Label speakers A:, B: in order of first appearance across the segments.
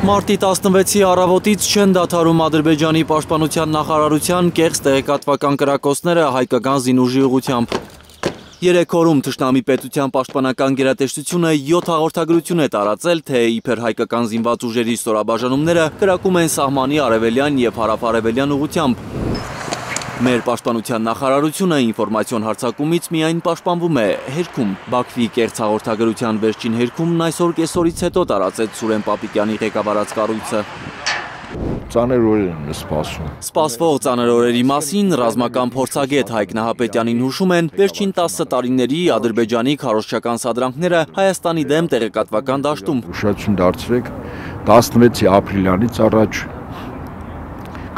A: Մարտի 16-ի առավոտից չեն դադարում Ադրբեջանի պաշտպանության նախարարության կեղծ տեղեկատվական կրակոցները հայկական զինուժի ուղղությամբ։ 3 օրում թշնամի պետության պաշտպանական գերատեսչությունը 7 հաղորդագրություն է տարածել, թե իբր հայկական զինված ուժերի ստորաբաժանումները կրակում են սահմանի արևելյան և հարավ-արևելյան ուղղությամբ։ Մեր պաշտպանության նախարարությունը ինֆորմացիոն հարձակումից միայն պաշտպանվում է հերքում։ Բաքվի կեղծ հաղորդագրության վերջին հերքումն այսօր կեսօրից հետո տարածեց Սուրեն Պապիկյանի ղեկավարած կառույցը։
B: Ծանր օրեր են սպասում։
A: Սպասվող ծանր օրերի մասին ռազմական փորձագետ Հայկ Նահապետյանին հուշում են վերջին 10 տարիների Ադրբեջանի քարոզչական սադրանքները Հայաստանի դեմ տեղեկատվական դաշտում։
B: Ուշադրություն դարձրեք 16-ի ապրիլյանից առաջ,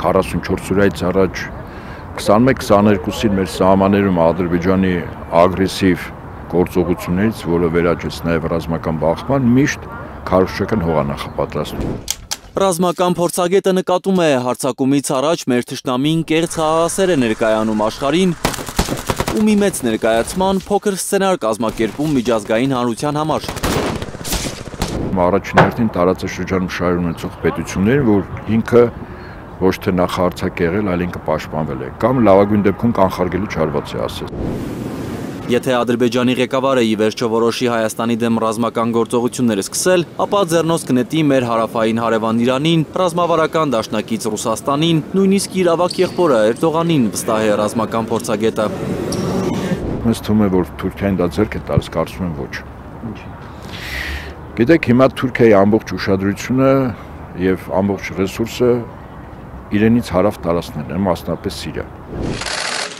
B: 44 օրից առաջ, 21-22-ին մեր սահմաններում Ադրբեջանի ագրեսիվ գործողություններից, որը վերաճեց նաև ռազմական բախման, միշտ քարոզչական հողանախապատրաստում։
A: Ռազմական փորձագետը նկատում է հարձակումից առաջ մեր թշնամին կեղծ խաղաղասեր է ներկայանում աշխարհին ու մի մեծ ներկայացման փոքր սցենար կազմակերպում միջազգային հանրության համար։
B: Առաջին հերթին տարածաշրջանում շահեր ունեցող պետություններին, որ ինքը ոչ թե նախահարձակ եղել, այլ ինքը պաշտպանվել է, կամ լավագույն դեպքում կանխարգելիչ հարված է ասել։
A: Եթե Ադրբեջանի ղեկավարը ի վերջո որոշի Հայաստանի դեմ ռազմական գործողություններ սկսել, ապա ձեռնոց կնետի մեր հարավային հարևան Իրանին, ռազմավարական դաշնակից Ռուսաստանին, նույնիսկ իր ավագ եղբորը Էրդողանին, վստահ է ռազմական փորձագետը։
B: Ինձ թվում է, որ Թուրքիան դա ձեռք է տալիս, կարծում եմ ոչ։ Գիտեք, հիմա Թուրքիայի ամբողջ ուշադրությունը եւ ամբողջ ռեսուրսը իրենից հարավ տարածքներն են, մասնապես Սիրիա։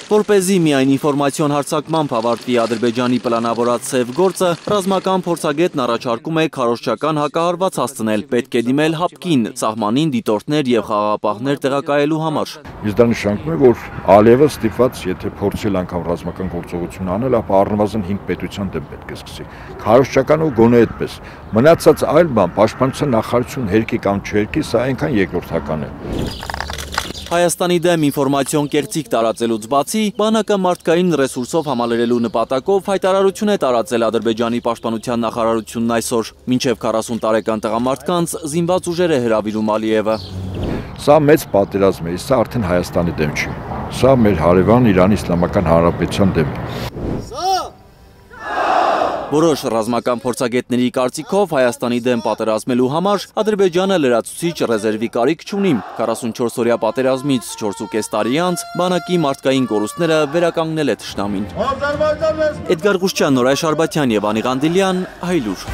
A: Որպեսզի միայն ինֆորմացիոն հարձակմամբ ավարտվի Ադրբեջանի պլանավորած սև գործը, ռազմական փորձագետն առաջարկում է քարոզչական հակահարված հասցնել, պետք է դիմել հապկին, սահմանին դիտորդներ և խաղաղապահներ տեղակայելու համար։
B: Իսկ դա նշանակում է, որ Ալիևը ստիպված, եթե փորձել անգամ ռազմական գործողություն անել, ապա առնվազն 5 պետության դեմ պետք է սկսի։ Քարոզչական ու գոնե այդպես։ Մնացած այլ բան, պաշտպանության նախարարություն հերքի կամ չհերքի, սա այնքան երկրորդական է։
A: Հայաստանի դեմ ինֆորմացիոն կեղծիք տարածելուց բացի, բանակը մարդկային ռեսուրսով համալրելու նպատակով հայտարարություն է տարածել Ադրբեջանի պաշտպանության նախարարությունն այսօր, մինչև 40 տարեկան տղամարդկանց զինված ուժեր է հրավիրում Ալիևը։
B: Սա մեծ պատերազմ է, սա արդեն Հայաստանի դեմ չի։ Սա մեր հարևան Իրանի Իսլամական Հանրապետության դեմ է։
A: Որոշ ռազմական փորձագետների կարծիքով Հայաստանի դեմ պատերազմելու համար Ադրբեջանը լրացուցիչ ռեզերվի կարիք չունի։ 44-օրյա պատերազմից 4.5 տարի անց բանակի մարդկային կորուստները վերականգնել է թշնամին։ Էդգար Ղուշչյան, Նորայր Շարբաթյան և Անի Ղանդիլյան, Հայլուր։